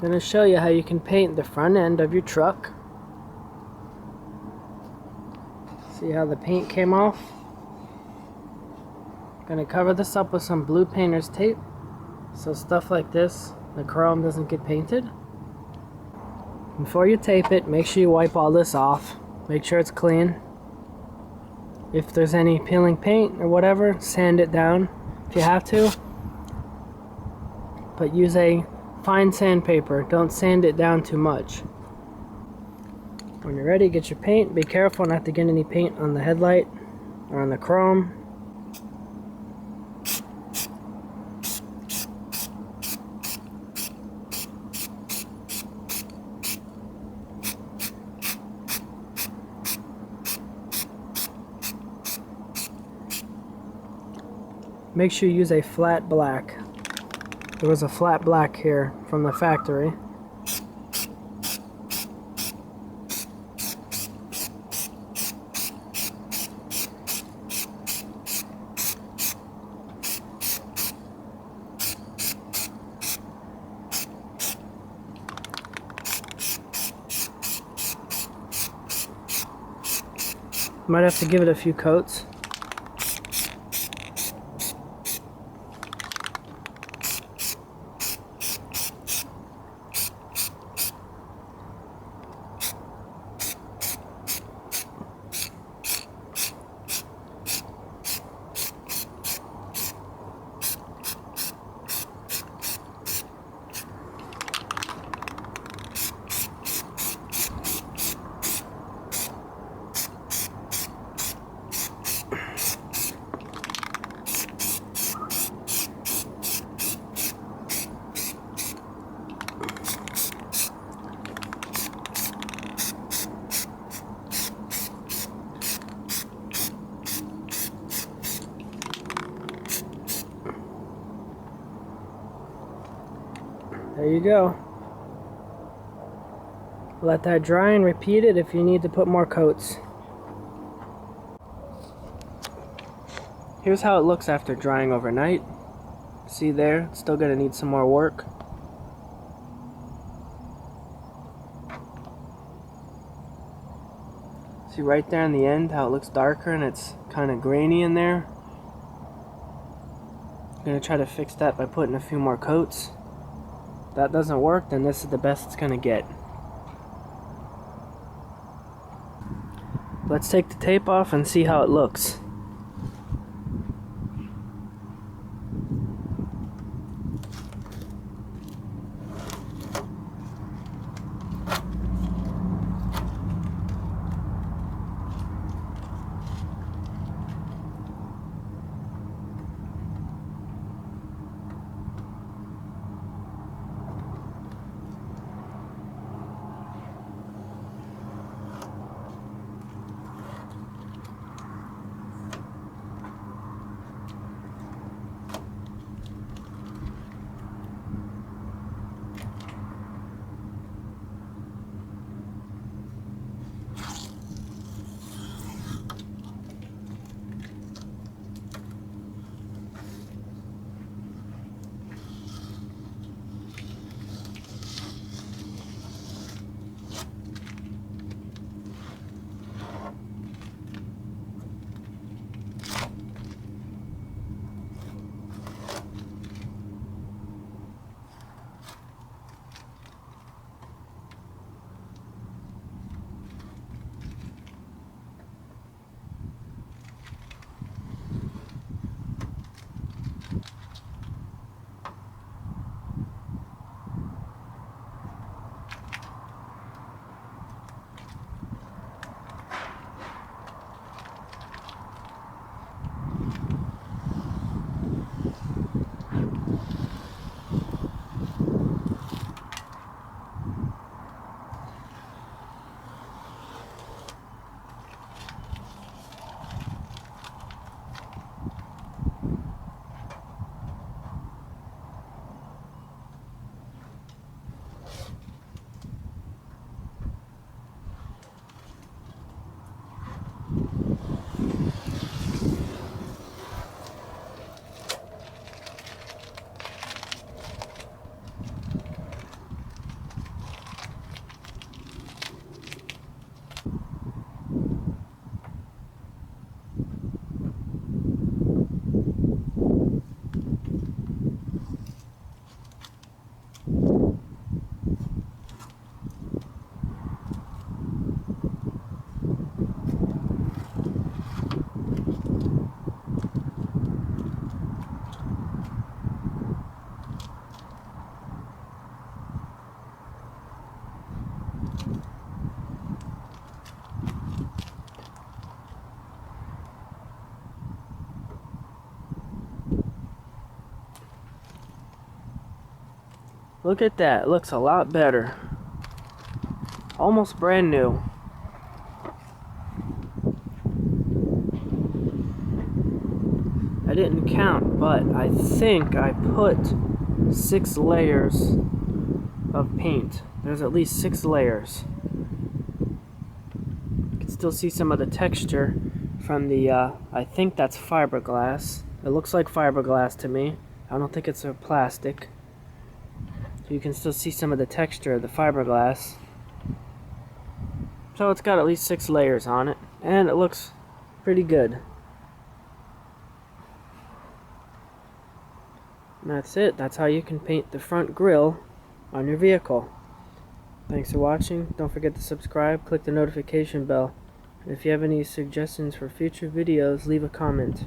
going to show you how you can paint the front end of your truck. See how the paint came off? Going to cover this up with some blue painter's tape so stuff like this, the chrome, doesn't get painted. Before you tape it, make sure you wipe all this off. Make sure it's clean. If there's any peeling paint or whatever, sand it down if you have to. But use a fine sandpaper. Don't sand it down too much. When you're ready, get your paint. Be careful not to get any paint on the headlight or on the chrome. Make sure you use a flat black. There was a flat black here from the factory. Might have to give it a few coats. There you go. Let that dry and repeat it if you need to put more coats. Here's how it looks after drying overnight. See there, it's still gonna need some more work. See right there in the end how it looks darker and it's kind of grainy in there. I'm gonna try to fix that by putting a few more coats. If that doesn't work, then this is the best it's gonna get. Let's take the tape off and see how it looks. Look at that, it looks a lot better. Almost brand new. I didn't count, but I think I put 6 layers of paint. There's at least 6 layers. You can still see some of the texture from the, I think that's fiberglass. It looks like fiberglass to me. I don't think it's a plastic. So you can still see some of the texture of the fiberglass. So it's got at least 6 layers on it, and it looks pretty good. And that's it. That's how you can paint the front grille on your vehicle. Thanks for watching. Don't forget to subscribe, click the notification bell. And if you have any suggestions for future videos, leave a comment.